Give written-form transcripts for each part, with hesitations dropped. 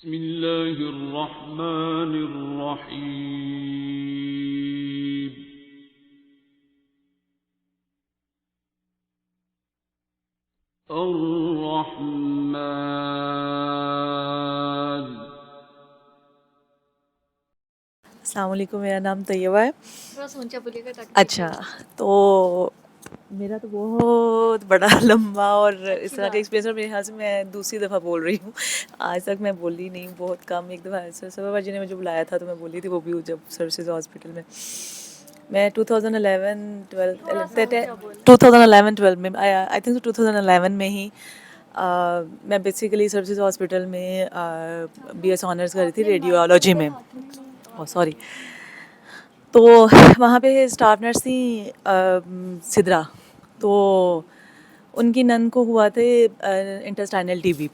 بسم اللہ الرحمن الرحیم. الرحمن. السلام علیکم. میرا نام طیبہ ہے. تھوڑا سا اونچا بولیے گا تاکہ اچھا، تو میرا تو بہت بڑا لمبا اور اس طرح کا ایکسپیرینس، اور میرے خیال سے میں دوسری دفعہ بول رہی ہوں. آج تک میں بولی نہیں، بہت کم. ایک دفعہ سبا جی نے مجھے بلایا تھا تو میں بولی تھی، وہ بھی جب سروسز ہاسپٹل میں 2011-12 میں آئی تھنک 2011 میں ہی میں بیسیکلی سروسز ہاسپٹل میں بی ایس آنرس کر رہی تھی ریڈیولوجی میں. سوری. تو وہاں پہ اسٹاف نرس تھی سدرا. تو ان کی نند کو ہوا تھے انٹسٹائنل ٹی بی.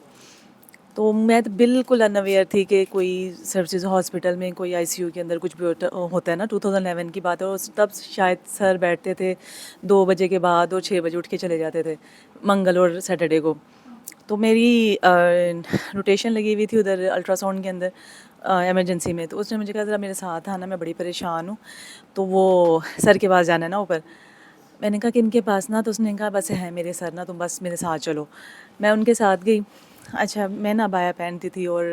تو میں تو بالکل انویئر تھی کہ کوئی سروسز ہاسپٹل میں کوئی آئی سی یو کے اندر کچھ بھی ہوتا ہے نا. 2011 کی بات ہے، اور تب شاید سر بیٹھتے تھے 2 بجے کے بعد اور 6 بجے اٹھ کے چلے جاتے تھے منگل اور سیٹرڈے کو. تو میری روٹیشن لگی ہوئی تھی ادھر الٹرا ساؤنڈ کے اندر ایمرجنسی میں. تو اس نے مجھے کہا ذرا میرے ساتھ آنا، میں بڑی پریشان ہوں. تو وہ سر کے پاس جانا ہے نا اوپر. میں نے کہا کہ ان کے پاس نا، تو اس نے کہا بس ہے میرے سر نا، تم بس میرے ساتھ چلو. میں ان کے ساتھ گئی. اچھا، میں نا عبایا پہنتی تھی، اور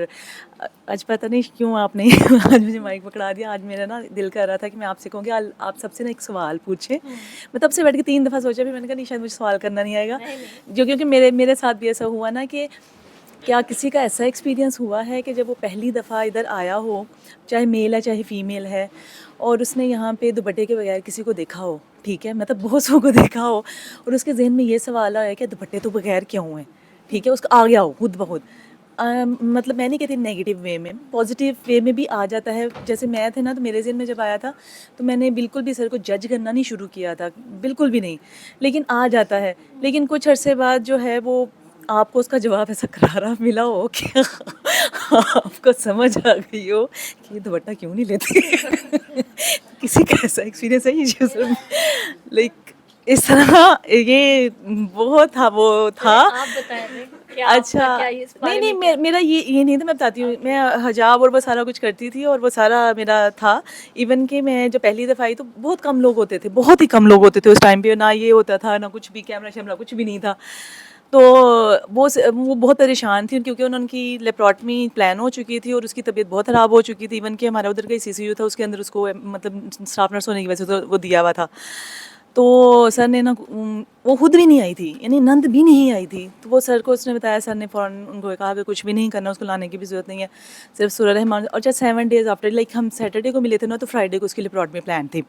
آج پتہ نہیں کیوں آپ نے آج مجھے مائک پکڑا دیا. آج میرا نا دل کر رہا تھا کہ میں آپ سے کہوں کہ آپ سب سے نا ایک سوال پوچھیں. میں تب سے بیٹھ کے 3 دفعہ سوچا، پھر میں نے کہا نہیں، شاید مجھے سوال کرنا نہیں آئے گا. جو کیونکہ میرے ساتھ بھی ایسا ہوا نا کہ کیا کسی کا ایسا ایکسپیرینس ہوا ہے کہ جب وہ پہلی دفعہ ادھر آیا ہو، چاہے میل ہے چاہے فیمیل ہے، اور اس نے یہاں پہ دوپٹے کے بغیر کسی کو دیکھا ہو. ٹھیک ہے، مطلب بہت سو کو دیکھا ہو، اور اس کے ذہن میں یہ سوال آیا کہ دوپٹے تو بغیر کیوں ہیں. ٹھیک ہے، اس کا آ گیا ہو خود بخود. مطلب میں نہیں کہتی نیگیٹو وے میں، پازیٹیو وے میں بھی آ جاتا ہے. جیسے میں تھے نا، تو میرے ذہن میں جب آیا تھا تو میں نے بالکل بھی سر کو جج کرنا نہیں شروع کیا تھا، بالکل بھی نہیں. لیکن آ جاتا ہے. لیکن کچھ عرصے بعد جو ہے وہ آپ کو اس کا جواب ایسا کرارا ملا ہو کہ آپ کو سمجھ آ گئی ہو کہ یہ دوپٹہ کیوں نہیں لیتے. کسی کا ایسا ایکسپیرینس ہے یہ چیز لائک اس طرح؟ یہ بہت تھا، وہ تھا. آپ بتائیں. اچھا، نہیں میرا یہ نہیں تھا. میں بتاتی ہوں، میں حجاب اور وہ سارا کچھ کرتی تھی، اور وہ سارا میرا تھا. ایون کہ میں جب پہلی دفعہ آئی تو بہت کم لوگ ہوتے تھے، بہت ہی کم لوگ ہوتے تھے اس ٹائم پہ. نہ یہ ہوتا تھا، نہ کچھ بھی کیمرہ شیمرہ کچھ بھی نہیں تھا. تو وہ بہت پریشان تھی، کیونکہ ان کی لیپراٹمی پلان ہو چکی تھی اور اس کی طبیعت بہت خراب ہو چکی تھی. ایون کہ ہمارا ادھر کا سی سی یو تھا، اس کے اندر اس کو مطلب اسٹاف نرس ہونے کی وجہ سے وہ دیا ہوا تھا. تو سر نے نا، وہ خود بھی نہیں آئی تھی، یعنی نند بھی نہیں آئی تھی. تو وہ سر کو اس نے بتایا، سر نے فوراً ان کو کہا کہ کچھ بھی نہیں کرنا، اس کو لانے کی بھی ضرورت نہیں ہے، صرف سورہ رحمان. اور جب 7 days آفٹر، لائک ہم سیٹرڈے کو ملے تھے نا، تو فرائیڈے کو اس کی لیپراٹمی پلان تھی.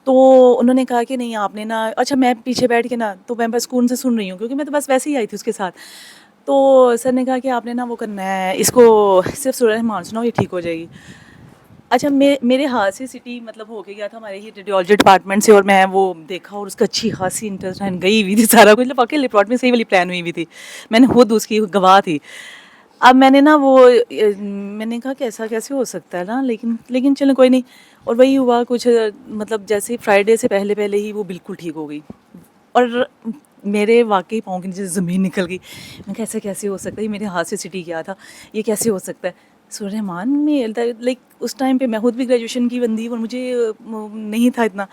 تو انہوں نے کہا کہ نہیں آپ نے نا، اچھا میں پیچھے بیٹھ کے نا، تو میں بس سکون سے سن رہی ہوں کیونکہ میں تو بس ویسے ہی آئی تھی اس کے ساتھ. تو سر نے کہا کہ آپ نے نا وہ کرنا ہے، اس کو صرف سورہ رحمان سناؤ، یہ ٹھیک ہو جائے گی. اچھا، میرے ہاتھ سے سٹی مطلب ہو کے گیا تھا ہمارے ہی ریڈیولوجی ڈپارٹمنٹ سے، اور میں وہ دیکھا، اور اس کا اچھی خاصی انٹرسٹ گئی ہوئی تھی سارا کچھ. واقعی لیپراٹ میں صحیح والی پلان ہوئی ہوئی تھی، میں نے خود اس کی گواہ تھی. اب میں نے نا میں نے کہا کہ ایسا کیسے ہو سکتا ہے نا، لیکن چلو کوئی نہیں. اور وہی ہوا کچھ، مطلب جیسے فرائیڈے سے پہلے ہی وہ بالکل ٹھیک ہو گئی. اور میرے واقعی پاؤں کے نیچے زمین نکل گئی. میں کیسے ہو سکتا ہے، یہ میرے ہاتھ سے سٹی گیا تھا، یہ کیسے ہو سکتا ہے. سورہ رحمان میں لائک اس ٹائم پہ میں خود بھی گریجویشن کی بندی، اور مجھے نہیں تھا اتنا.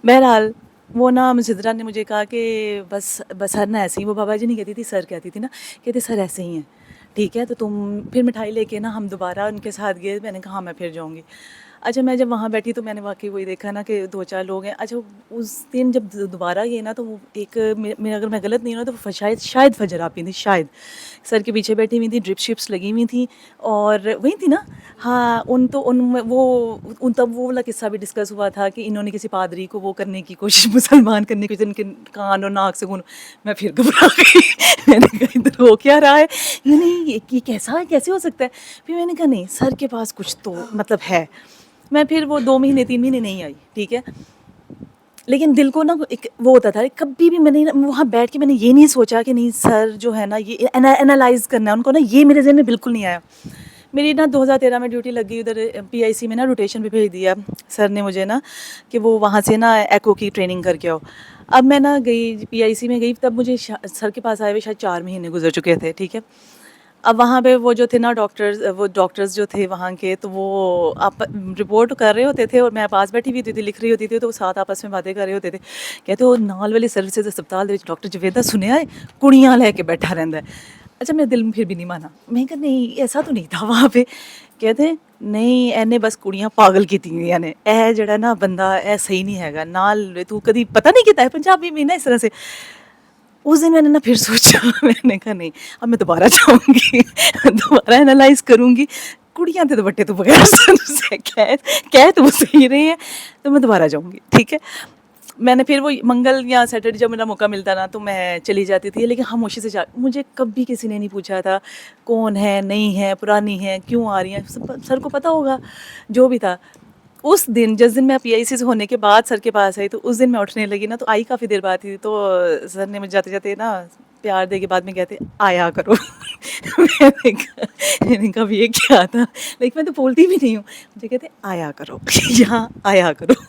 بہرحال وہ نا سدرا نے مجھے کہا کہ بس سر نا ایسے ہی، وہ بابا جی نہیں کہتی تھی، سر کہتی تھی نا، کہتے سر ایسے ہی ہیں. ٹھیک ہے، تو تم پھر مٹھائی لے کے نا ہم دوبارہ ان کے ساتھ گئے. میں نے کہا ہاں میں پھر جاؤں گی. اچھا، میں جب وہاں بیٹھی تو میں نے واقعی وہی دیکھا نا کہ 2-4 لوگ ہیں. اچھا، اس دن جب دوبارہ گئے نا، تو وہ ایک اگر میں غلط نہیں ہوں تو شاید فجر آپ ہی تھی، شاید سر کے پیچھے بیٹھی ہوئی تھی، ڈرپ شپس لگی ہوئی تھیں، اور وہی تھی نا. ہاں، تب وہ والا قصہ بھی ڈسکس ہوا تھا کہ انہوں نے کسی پادری کو وہ کرنے کی کوشش، مسلمان کرنے کی کوشش، ان کے کان اور ناک سے میں پھر گھبرا گئی. میں نے کہا ادھر ہو کیا رہا ہے، یہ کیسے ہو سکتا ہے. پھر میں نے کہا نہیں، سر کے پاس کچھ تو مطلب ہے. میں پھر وہ 2 مہینے 3 مہینے نہیں آئی. ٹھیک ہے، لیکن دل کو نا ایک وہ ہوتا تھا. کبھی بھی میں نے وہاں بیٹھ کے میں نے یہ نہیں سوچا کہ نہیں سر جو ہے نا یہ انالائز کرنا ہے ان کو نا، یہ میرے ذہن میں بالکل نہیں آیا. میری نا 2013 میں ڈیوٹی لگی ادھر پی آئی سی میں نا، روٹیشن پہ بھیج دیا سر نے مجھے نا کہ وہ وہاں سے نا ایکو کی ٹریننگ کر کے آؤ. اب میں نا گئی پی آئی سی میں گئی، تب مجھے سر کے پاس آئے ہوئے شاید 4 مہینے گزر چکے تھے. ٹھیک ہے، اب وہاں پہ وہ جو تھے نا ڈاکٹرز جو تھے وہاں کے، تو وہ آپ رپورٹ کر رہے ہوتے تھے اور میں پاس بیٹھی ہوئی ہوتی تھی، لکھ رہی ہوتی تھی، تو وہ ساتھ آپس میں باتیں کر رہے ہوتے تھے. کہتے وہ نال والی سروسز ہسپتال دے وچ ڈاکٹر جویدا سنیا ہے کڑیاں لے کے بیٹھا رہندا ہے. اچھا میرے دل میں پھر بھی نہیں مانا، میں کہا نہیں ایسا تو نہیں تھا وہاں پہ. کہتے ہیں نہیں اینے بس کڑیاں پاگل کیتیاں نے، اے جڑا نا بندہ اے صحیح نہیں ہے گا، نال تو کدی پتہ نہیں کیتا ہے پنجابی میں نا اس طرح سے. اس دن میں نے نا پھر سوچا، میں نے کہا نہیں اب میں دوبارہ جاؤں گی، دوبارہ انالائز کروں گی. کڑیاں تے دوپٹے تو بغیر سے کہہ تو وہ صحیح رہے ہیں، تو میں دوبارہ جاؤں گی ٹھیک ہے. میں نے پھر وہ منگل یا سیٹرڈے جب میرا موقع ملتا نا تو میں چلی جاتی تھی، لیکن خاموشی سے مجھے کبھی کسی نے نہیں پوچھا تھا کون ہے نہیں ہے پرانی ہے کیوں آ رہی ہیں، سر کو پتہ ہوگا جو بھی تھا. اس دن جس دن میں پی آئی سی سے ہونے کے بعد سر کے پاس آئی، تو اس دن میں اٹھنے لگی نا، تو آئی کافی دیر بعد تھی، تو سر نے مجھے جاتے جاتے نا پیار دے کے بعد میں کہتے آیا کرو. میں نے کہا یہ کیا تھا، لیکن میں تو بولتی بھی نہیں ہوں، مجھے کہتے آیا کرو یہاں آیا کرو.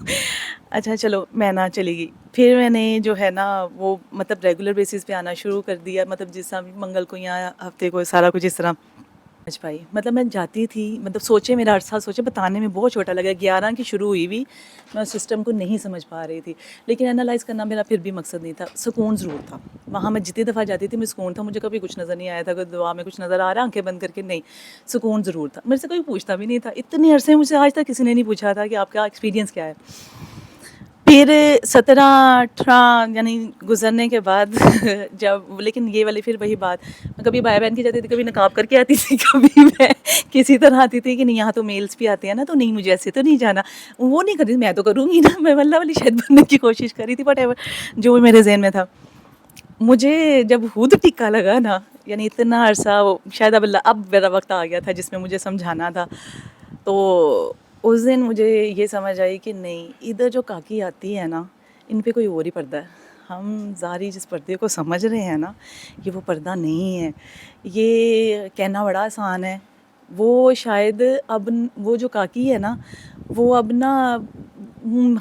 اچھا چلو میں نہ چلی گئی. پھر میں نے جو ہے نا وہ مطلب ریگولر بیسس پہ آنا شروع کر دیا، مطلب جس طرح منگل کو یا ہفتے کو سارا کچھ اس طرح سمجھ پائی. مطلب میں جاتی تھی، مطلب سوچے میرا عرصہ سوچے بتانے میں بہت چھوٹا لگا، 11 کی شروع ہوئی بھی میں اس سسٹم کو نہیں سمجھ پا رہی تھی، لیکن انالائز کرنا میرا پھر بھی مقصد نہیں تھا. سکون ضرور تھا وہاں، میں جتنی دفعہ جاتی تھی مجھے سکون تھا. مجھے کبھی کچھ نظر نہیں آیا تھا، کوئی دعا میں کچھ نظر آ رہا آنکھیں بند کر کے نہیں، سکون ضرور تھا. میرے سے کوئی پوچھتا بھی نہیں تھا، اتنے عرصے مجھ سے آج تک کسی نے نہیں پوچھا تھا کہ آپ کا ایکسپیرینس کیا ہے. پھر 17-18 یعنی گزرنے کے بعد جب، لیکن یہ والی پھر وہی بات، میں کبھی بھائی بہن کی جاتی تھی، کبھی نقاب کر کے آتی تھی، کبھی میں کسی طرح آتی تھی کہ نہیں یہاں تو میلس بھی آتے ہیں نا، تو نہیں مجھے ایسے تو نہیں جانا. وہ نہیں کرتی، میں تو کروں گی نا، میں واللہ والی شاید بننے کی کوشش کر رہی تھی، بٹ ایور جو میرے ذہن میں تھا. مجھے جب خود ٹکا لگا نا، یعنی اتنا عرصہ شاید اب میرا وقت آ گیا تھا جس میں مجھے سمجھانا تھا، تو اس دن مجھے یہ سمجھ آئی کہ نہیں ادھر جو کاکی آتی ہے نا ان پہ کوئی اور ہی پردہ ہے. ہم ظاہری جس پردے کو سمجھ رہے ہیں نا یہ وہ پردہ نہیں ہے. یہ کہنا بڑا آسان ہے، وہ شاید اب وہ جو کاکی ہے نا وہ اب نا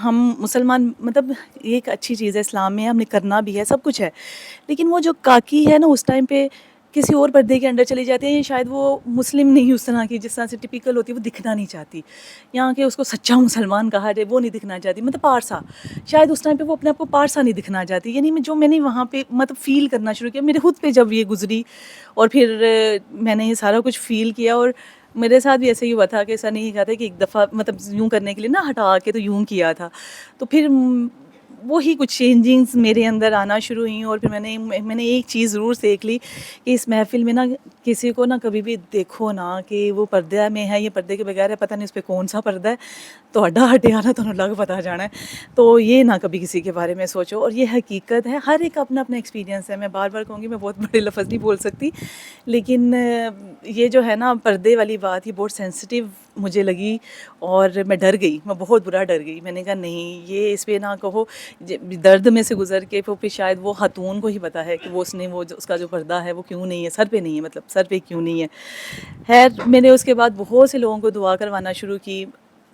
ہم مسلمان، مطلب یہ ایک اچھی چیز ہے اسلام میں، ہم نے کرنا بھی ہے سب کچھ ہے، لیکن وہ جو کاکی ہے نا اس ٹائم پہ کسی اور پردے کے انڈر چلی جاتی ہے. شاید وہ مسلم نہیں اس طرح کی جس طرح سے ٹپیکل ہوتی ہے، وہ دکھنا نہیں چاہتی، یہاں کہ اس کو سچا مسلمان کہا جائے وہ نہیں دکھنا چاہتی، مطلب پارسا. شاید اس ٹائم پہ وہ اپنے آپ کو پارسا نہیں دکھنا چاہتی. یعنی جو میں نے وہاں پہ مطلب فیل کرنا شروع کیا میرے خود پہ جب یہ گزری، اور پھر میں نے یہ سارا کچھ فیل کیا. اور میرے ساتھ بھی ایسے ہی ہوا تھا کہ ایسا نہیں کہا تھا کہ ایک دفعہ مطلب یوں کرنے کے لیے نا ہٹا کے تو یوں کیا تھا، تو پھر وہی کچھ چینجنگز میرے اندر آنا شروع ہوئیں. اور پھر میں نے ایک چیز ضرور سیکھ لی کہ اس محفل میں نا کسی کو نا کبھی بھی دیکھو نا کہ وہ پردے میں ہے یا پردے کے بغیر ہے، پتہ نہیں اس پہ کون سا پردہ ہے، تو اڈا ہٹیا نا تو لگ پتہ جانا ہے. تو یہ نہ کبھی کسی کے بارے میں سوچو، اور یہ حقیقت ہے، ہر ایک اپنا اپنا ایکسپیرینس ہے. میں بار بار کہوں گی، میں بہت بڑے لفظ نہیں بول سکتی، لیکن یہ جو ہے نا پردے والی بات یہ بہت سینسٹیو مجھے لگی، اور میں ڈر گئی، میں بہت برا ڈر گئی. میں نے کہا نہیں یہ اس پہ نہ کہو. درد میں سے گزر کے پھر شاید وہ خاتون کو ہی پتہ ہے کہ وہ اس کا جو پردہ ہے وہ کیوں نہیں ہے، سر پہ نہیں ہے، مطلب سر پہ کیوں نہیں ہے. خیر میں نے اس کے بعد بہت سے لوگوں کو دعا کروانا شروع کی،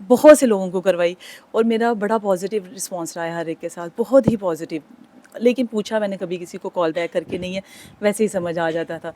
بہت سے لوگوں کو کروائی، اور میرا بڑا پازیٹیو رسپانس رہا ہے ہر ایک کے ساتھ، بہت ہی پازیٹیو. لیکن پوچھا میں نے کبھی کسی کو کال بیک کر کے نہیں ہے، ویسے ہی سمجھ آ جاتا تھا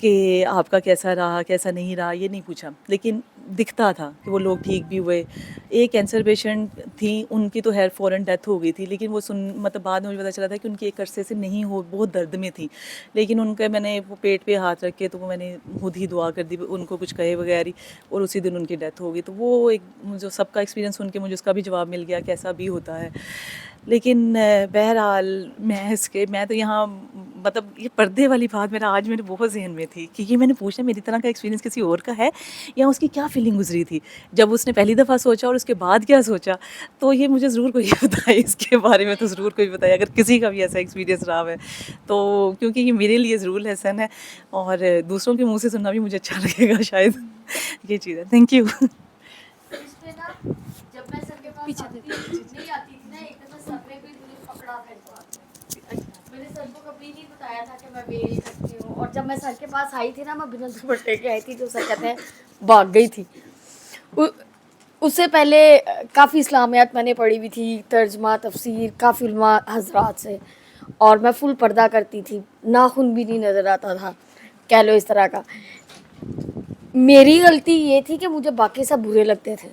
کہ آپ کا کیسا رہا کیسا نہیں رہا، یہ نہیں پوچھا. لیکن دکھتا تھا کہ وہ لوگ ٹھیک بھی ہوئے. ایک کینسر پیشنٹ تھیں، ان کی تو خیر فوراً ڈیتھ ہو گئی تھی، لیکن وہ مطلب بعد میں مجھے پتہ چلا تھا کہ ان کی ایک عرصے سے نہیں ہو، بہت درد میں تھی، لیکن ان کا میں نے وہ پیٹ پہ ہاتھ رکھ کے تو وہ میں نے خود ہی دعا کر دی، ان کو کچھ کہے بغیر ہی، اور اسی دن ان کی ڈیتھ ہو گئی. تو وہ ایک جو سب کا ایکسپیرینس سن کے مجھے اس کا بھی جواب مل گیا کیسا بھی ہوتا ہے. لیکن بہرحال میں تو یہاں مطلب یہ پردے والی بات میرا آج میرے بہت ذہن میں تھی کہ یہ میں نے پوچھا میری طرح کا ایکسپیرینس کسی اور کا ہے یا اس کی کیا فیلنگ گزری تھی جب اس نے پہلی دفعہ سوچا اور اس کے بعد کیا سوچا. تو یہ مجھے ضرور کوئی بتائے اس کے بارے میں، تو ضرور کوئی بتائے اگر کسی کا بھی ایسا ایکسپیرینس رہا ہے تو، کیونکہ یہ میرے لیے ضرور لیسن ہے، اور دوسروں کے منہ سے سننا بھی مجھے اچھا لگے گا شاید. یہ چیز ہے. Thank you. اس پہ نا جب میں سر کے پاس نہیں آتی تھی نا، ایک دفعہ سر نے بھی مجھے پکڑا تھا اس بات میں. میں نے سر کو کبھی نہیں بتایا تھا کہ میں ویری کرتی ہوں، اور جب میں سر کے پاس آئی تھی نا میں بنا دوپٹے کے آئی تھی، جو سر کہتے ہیں بھاگ گئی تھی. اس سے پہلے کافی اسلامیات میں نے پڑھی ہوئی تھی، ترجمہ تفسیر کافی علماء حضرات سے، اور میں فل پردہ کرتی تھی، ناخن بھی نہیں نظر آتا تھا کہہ لو اس طرح کا. میری غلطی یہ تھی کہ مجھے باقی سب برے لگتے تھے.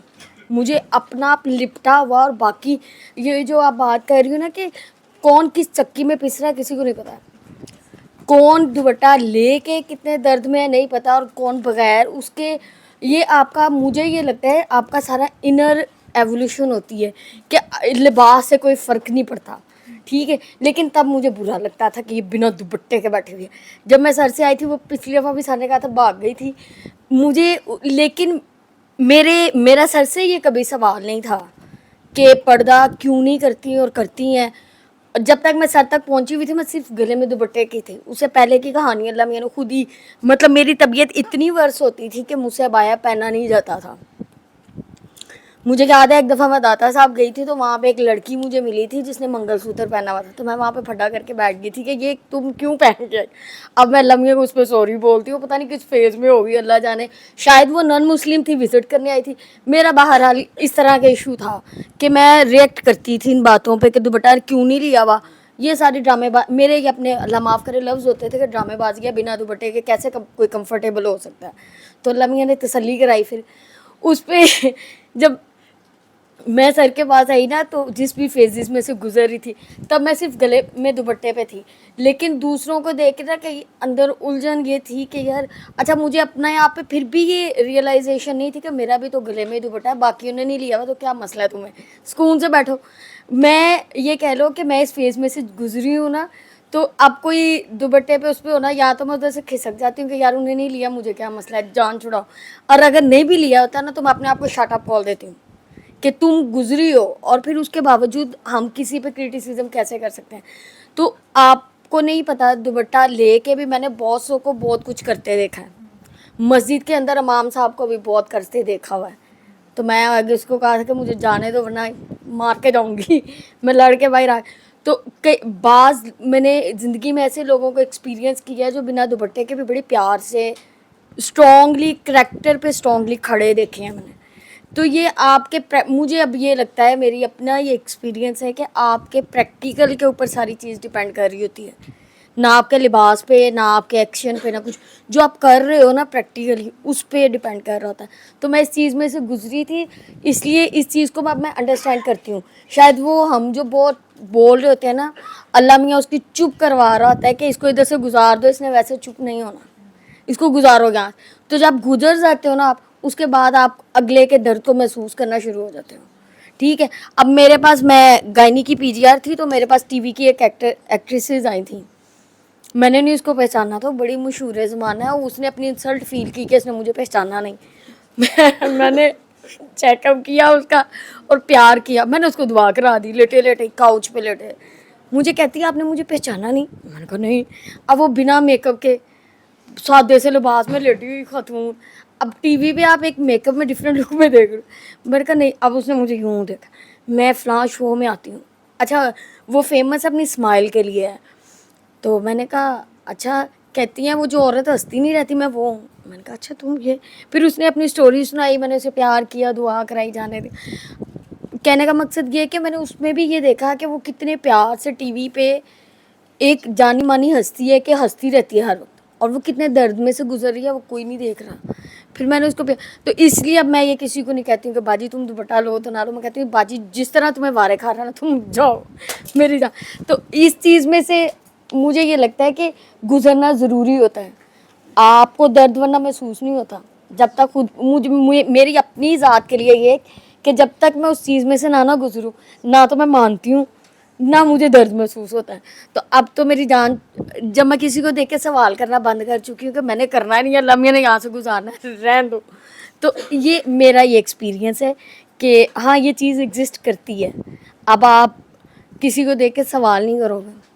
مجھے اپنا آپ لپٹا ہوا, اور باقی یہ جو آپ بات کر رہی ہو نا کہ کون کس چکی میں پس رہا ہے کسی کو نہیں پتا, کون دوپٹہ لے کے کتنے درد میں ہے نہیں پتا, اور کون بغیر اس کے. یہ آپ کا, مجھے یہ لگتا ہے آپ کا سارا انر ایولیوشن ہوتی ہے کہ لباس سے کوئی فرق نہیں پڑتا, ٹھیک ہے. لیکن تب مجھے برا لگتا تھا کہ یہ بنا دوپٹے کے بیٹھے ہوئے. جب میں سر سے آئی تھی, وہ پچھلی دفعہ بھی سر نے کہا تھا بھاگ گئی تھی مجھے, لیکن میرا سر سے یہ کبھی سوال نہیں تھا کہ پردہ کیوں نہیں کرتی اور کرتی ہیں. جب تک میں سر تک پہنچی ہوئی تھی میں صرف گلے میں دوپٹے کی تھی. اس سے پہلے کی کہانی اللہ میاں نے خود ہی, مطلب میری طبیعت اتنی ورس ہوتی تھی کہ مجھ سے عبایا پہنا نہیں جاتا تھا. مجھے یاد ہے ایک دفعہ میں داتا صاحب گئی تھی تو وہاں پہ ایک لڑکی مجھے ملی تھی جس نے منگل سوتر پہنا ہوا تھا, تو میں وہاں پہ پھڈا کر کے بیٹھ گئی تھی کہ یہ تم کیوں پہن کے. اب میں لمحے کو اس پہ سوری بولتی ہوں, پتہ نہیں کس فیز میں ہوگی اللہ جانے, شاید وہ نان مسلم تھی, وزٹ کرنے آئی تھی. میرا بہرحال اس طرح کا ایشو تھا کہ میں ریئیکٹ کرتی تھی ان باتوں پہ کہ دوپٹہ کیوں نہیں لیا ہوا. یہ ساری ڈرامے میرے یہ اپنے اللہ معاف کرے لفظ ہوتے تھے کہ ڈرامے بازیاں بنا دوپٹے کے کیسے کوئی کمفرٹیبل ہو سکتا ہے. تو اللہ میاں نے تسلی کرائی. پھر اس پہ جب میں سر کے پاس آئی نا, تو جس بھی فیزز میں سے گزر رہی تھی تب میں صرف گلے میں دوپٹے پہ تھی, لیکن دوسروں کو دیکھ کے نا کہ اندر الجھن یہ تھی کہ یار اچھا مجھے اپنا یہاں پہ پھر بھی یہ ریئلائزیشن نہیں تھی کہ میرا بھی تو گلے میں دوپٹہ ہے, باقیوں نے نہیں لیا ہوا تو کیا مسئلہ ہے تمہیں, سکون سے بیٹھو. میں یہ کہہ لو کہ میں اس فیز میں سے گزری ہوں نا, تو اب کوئی دوپٹے پہ اس پہ ہونا, یا تو میں ادھر سے کھسک جاتی ہوں کہ یار انہیں نہیں لیا مجھے کیا مسئلہ ہے, جان چھڑاؤ. اور اگر نہیں بھی لیا ہوتا نا تو میں اپنے آپ کو شٹ اپ کال دیتی ہوں کہ تم گزری ہو, اور پھر اس کے باوجود ہم کسی پہ کرٹیسزم کیسے کر سکتے ہیں. تو آپ کو نہیں پتا, دوپٹہ لے کے بھی میں نے بہت سو کو بہت کچھ کرتے دیکھا ہے. مسجد کے اندر امام صاحب کو بھی بہت کرتے دیکھا ہوا ہے. تو میں آگے اس کو کہا تھا کہ مجھے جانے دو ورنہ مار کے جاؤں گی, میں لڑ کے باہر آ. تو بعض میں نے زندگی میں ایسے لوگوں کو ایکسپیرینس کیا ہے جو بنا دوپٹے کے بھی بڑے پیار سے اسٹرانگلی کریکٹر پہ اسٹرانگلی کھڑے دیکھے ہیں میں نے. تو یہ آپ کے مجھے اب یہ لگتا ہے, میری اپنا یہ ایکسپیرینس ہے کہ آپ کے پریکٹیکل کے اوپر ساری چیز ڈیپینڈ کر رہی ہوتی ہے, نہ آپ کے لباس پہ, نہ آپ کے ایکشن پہ, نہ کچھ جو آپ کر رہے ہو نا پریکٹیکلی اس پہ ڈیپینڈ کر رہا ہوتا ہے. تو میں اس چیز میں سے گزری تھی, اس لیے اس چیز کو اب میں انڈرسٹینڈ کرتی ہوں. شاید وہ ہم جو بہت بول رہے ہوتے ہیں نا, اللہ میاں اس کی چپ کروا رہا ہوتا ہے کہ اس کو ادھر سے گزار دو, اس نے ویسے چپ نہیں ہونا, اس کو گزارو گے. تو جب گزر جاتے ہو نا آپ, اس کے بعد آپ اگلے کے درد کو محسوس کرنا شروع ہو جاتے ہو, ٹھیک ہے. اب میرے پاس, میں گائنی کی پی جی آر تھی, تو میرے پاس ٹی وی کی ایک ایکٹریسز آئی تھیں, میں نے نہیں اس کو پہچانا تھا, بڑی مشہور زمانہ ہے. اس نے اپنی انسلٹ فیل کی کہ اس نے مجھے پہچانا نہیں. میں نے چیک اپ کیا اس کا اور پیار کیا, میں نے اس کو دعا کرا دی لیٹے لیٹے کاؤچ پہ لیٹے. مجھے کہتی ہے آپ نے مجھے پہچانا نہیں, میں نے کہا نہیں. اب وہ بنا میک اپ کے سادے سے لباس میں لیٹی ہوئی خاتون, اب ٹی وی پہ آپ ایک میک اپ میں ڈفرینٹ لک میں دیکھ رہے ہو. میں نے کہا نہیں. اب اس نے مجھے یوں دیکھا, میں فلاں شو میں آتی ہوں, اچھا وہ فیمس اپنی اسمائل کے لیے ہے. تو میں نے کہا اچھا, کہتی ہیں وہ جو عورت ہنستی نہیں رہتی میں وہ ہوں. میں نے کہا اچھا تم یہ. پھر اس نے اپنی اسٹوری سنائی, میں نے اسے پیار کیا, دعا کرائی, جانے دی. کہنے کا مقصد یہ ہے کہ میں نے اس میں بھی یہ دیکھا کہ وہ کتنے پیار سے ٹی وی پہ ایک جانی مانی ہستی ہے کہ ہنستی رہتی ہے ہر وقت, اور وہ کتنے درد میں سے گزر رہی ہے وہ کوئی نہیں دیکھ رہا. پھر میں نے اس کو تو اس لیے اب میں یہ کسی کو نہیں کہتی ہوں کہ باجی تم دوپٹہ لو تو نہ لو, میں کہتی ہوں باجی جس طرح تمہیں وارے کھا رہا نا تم جاؤ میری جان. تو اس چیز میں سے مجھے یہ لگتا ہے کہ گزرنا ضروری ہوتا ہے. آپ کو درد ورنہ محسوس نہیں ہوتا جب تک خود میری اپنی ذات کے لیے یہ کہ جب تک میں اس چیز میں سے نہ گزروں, نہ تو میں مانتی ہوں نہ مجھے درد محسوس ہوتا ہے. تو اب تو میری جان, جب میں کسی کو دیکھ کے سوال کرنا بند کر چکی ہوں کہ میں نے کرنا نہیں ہے, لمحے نے یہاں سے گزارنا ہے, رہن دو. تو یہ میرا یہ ایکسپیرینس ہے کہ ہاں یہ چیز ایگزسٹ کرتی ہے. اب آپ کسی کو دیکھ کے سوال نہیں کرو گے.